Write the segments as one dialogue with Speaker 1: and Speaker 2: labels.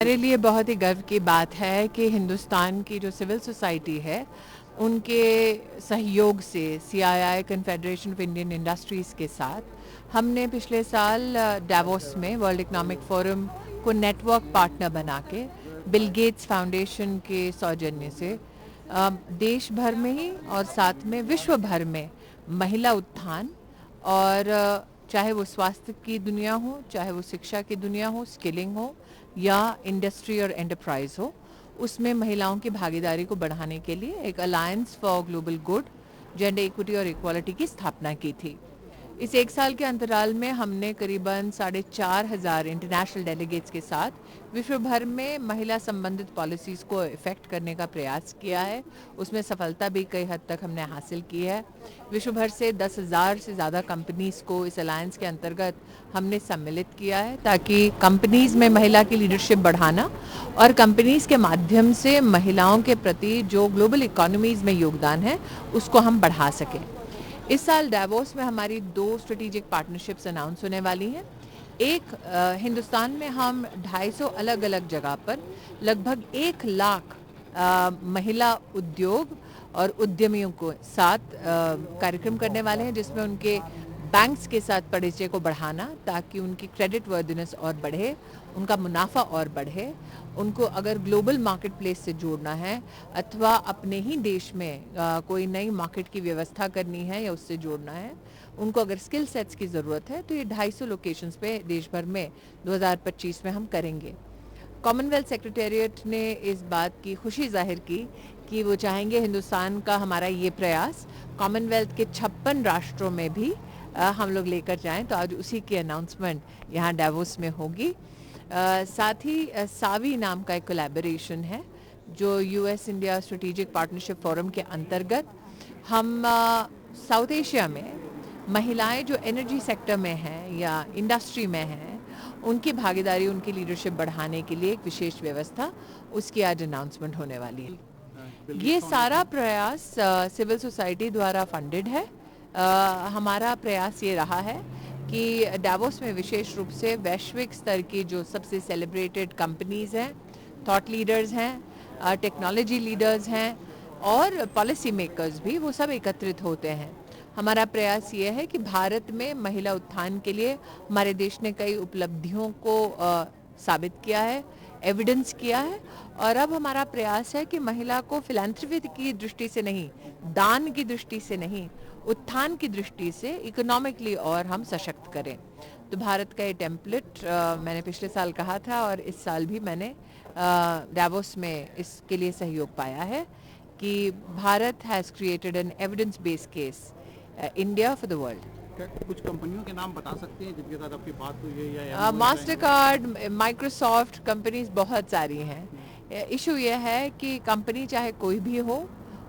Speaker 1: मेरे लिए बहुत ही गर्व की बात है कि हिंदुस्तान की जो सिविल सोसाइटी है उनके सहयोग से CII confederation of Indian industries के साथ हमने पिछले साल डावोस में वर्ल्ड इकोनॉमिक फोरम को नेटवर्क पार्टनर बना के बिल गेट्स फाउंडेशन के सौजन्य से देश भर में ही और साथ में विश्व भर में महिला उत्थान और चाहे वो स्वास्थ्य की दुनिया हो, चाहे वो शिक्षा की दुनिया हो, स्किलिंग हो या इंडस्ट्री और एंटरप्राइज हो, उसमें महिलाओं की भागीदारी को बढ़ाने के लिए एक alliance for global good, gender equity और इक्वालिटी की स्थापना की थी। इस एक साल के अंतराल में हमने करीबन 4,500 इंटरनेशनल डेलीगेट्स के साथ विश्व भर में महिला संबंधित पॉलिसीज़ को इफ़ेक्ट करने का प्रयास किया है। उसमें सफलता भी कई हद तक हमने हासिल की है। विश्व भर से 10,000 से ज़्यादा कंपनीज़ को इस अलायंस के अंतर्गत हमने सम्मिलित किया है ताकि कंपनीज़ में महिला की लीडरशिप बढ़ाना और कंपनीज़ के माध्यम से महिलाओं के प्रति जो ग्लोबल इकोनॉमीज़ में योगदान है उसको हम बढ़ा सकें। इस साल डावोस में हमारी 2 स्ट्रेटेजिक पार्टनरशिप्स अनाउंस होने वाली हैं। एक हिंदुस्तान में हम 250 अलग अलग जगह पर लगभग 1 लाख महिला उद्योग और उद्यमियों को साथ कार्यक्रम करने वाले हैं, जिसमें उनके बैंक्स के साथ परिचय को बढ़ाना ताकि उनकी क्रेडिट वर्दिनेस और बढ़े, उनका मुनाफा और बढ़े, उनको अगर ग्लोबल मार्केट प्लेस से जोड़ना है अथवा अपने ही देश में कोई नई मार्केट की व्यवस्था करनी है या उससे जोड़ना है, उनको अगर स्किल सेट्स की ज़रूरत है तो ये 250 लोकेशंस पे देश भर में 2025 में हम करेंगे। कॉमनवेल्थ सेक्रेटेरिएट ने इस बात की खुशी जाहिर की कि वो चाहेंगे हिंदुस्तान का हमारा ये प्रयास कॉमनवेल्थ के 56 राष्ट्रों में भी हम लोग लेकर जाएं, तो आज उसी की अनाउंसमेंट यहाँ डावोस में होगी। साथ ही सावी नाम का एक कोलैबोरेशन है जो US India strategic partnership forum के अंतर्गत हम साउथ एशिया में महिलाएं जो एनर्जी सेक्टर में हैं या इंडस्ट्री में हैं उनकी भागीदारी, उनकी लीडरशिप बढ़ाने के लिए एक विशेष व्यवस्था, उसकी आज अनाउंसमेंट होने वाली है। ये सारा प्रयास सिविल सोसाइटी द्वारा फंडेड है। हमारा प्रयास ये रहा है कि डावोस में विशेष रूप से वैश्विक स्तर की जो सबसे सेलिब्रेटेड कंपनीज़ हैं, थॉट लीडर्स हैं, टेक्नोलॉजी लीडर्स हैं और पॉलिसी मेकर्स भी, वो सब एकत्रित होते हैं। हमारा प्रयास ये है कि भारत में महिला उत्थान के लिए हमारे देश ने कई उपलब्धियों को साबित किया है, एविडेंस किया है और अब हमारा प्रयास है कि महिला को फिलैंथ्रोपी की दृष्टि से नहीं, दान की दृष्टि से नहीं, उत्थान की दृष्टि से इकोनॉमिकली और हम सशक्त करें। तो भारत का ये टेम्पलेट मैंने पिछले साल कहा था और इस साल भी मैंने डावोस में इसके लिए सहयोग पाया है कि Bharat has created an evidence based case India for the world.
Speaker 2: कुछ कंपनियों के नाम बता सकते हैं जिनके साथ आपकी बात हुई है या
Speaker 1: मास्टर कार्ड, माइक्रोसॉफ्ट, कंपनीज बहुत सारी हैं। इशू यह है कि कंपनी चाहे कोई भी हो,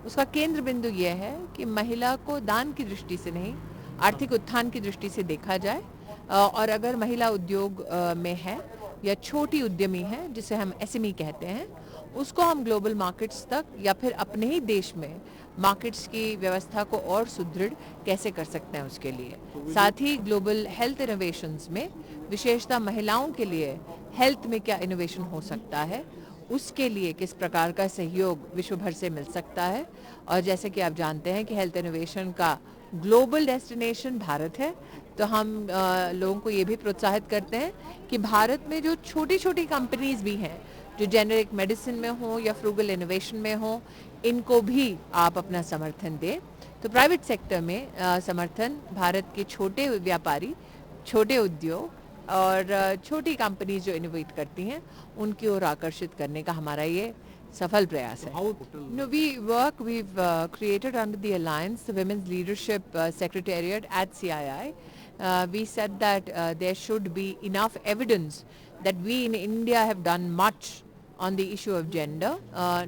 Speaker 1: उसका केंद्र बिंदु यह है कि महिला को दान की दृष्टि से नहीं, आर्थिक उत्थान की दृष्टि से देखा जाए और अगर महिला उद्योग में है या छोटी उद्यमी है जिसे हम एसएमई कहते हैं, उसको हम ग्लोबल मार्केट्स तक या फिर अपने ही देश में मार्केट्स की व्यवस्था को और सुदृढ़ कैसे कर सकते हैं उसके लिए। साथ ही ग्लोबल हेल्थ इनोवेशंस में विशेषतः महिलाओं के लिए हेल्थ में क्या इनोवेशन हो सकता है, उसके लिए किस प्रकार का सहयोग विश्व भर से मिल सकता है। और जैसे कि आप जानते हैं कि हेल्थ इनोवेशन का ग्लोबल डेस्टिनेशन भारत है, तो हम लोगों को ये भी प्रोत्साहित करते हैं कि भारत में जो छोटी छोटी कंपनीज भी हैं जो जेनेरिक मेडिसिन में हो या फ्रूगल इनोवेशन में हो, इनको भी आप अपना समर्थन दें। तो प्राइवेट सेक्टर में समर्थन भारत के छोटे व्यापारी, छोटे उद्योग और छोटी कंपनी जो इनोवेट करती हैं उनकी ओर आकर्षित करने का हमारा ये सफल प्रयास है। No, we've created under the alliance, the Women's Leadership Secretariat at CII. We said that there should be enough evidence that we in India have done much on the issue of gender,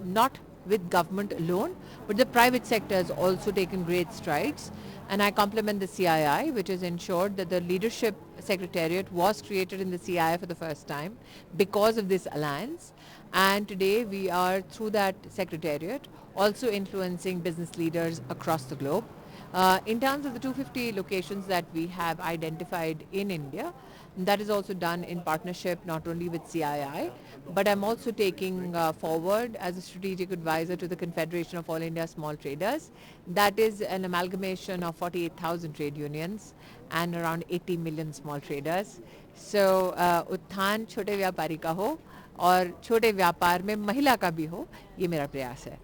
Speaker 1: not with government alone, but the private sector has also taken great strides. And I compliment the CII, which has ensured that the leadership secretariat was created in the CII for the first time because of this alliance. And today we are, through that secretariat, also influencing business leaders across the globe. In terms of the 250 locations that we have identified in India, that is also done in partnership not only with CII, but I'm also taking forward as a strategic advisor to the Confederation of All India Small Traders. That is an amalgamation of 48,000 trade unions and around 80 million small traders. So उत्थान छोटे व्यापारी का हो और छोटे व्यापार में महिला का भी हो, ये मेरा प्रयास है.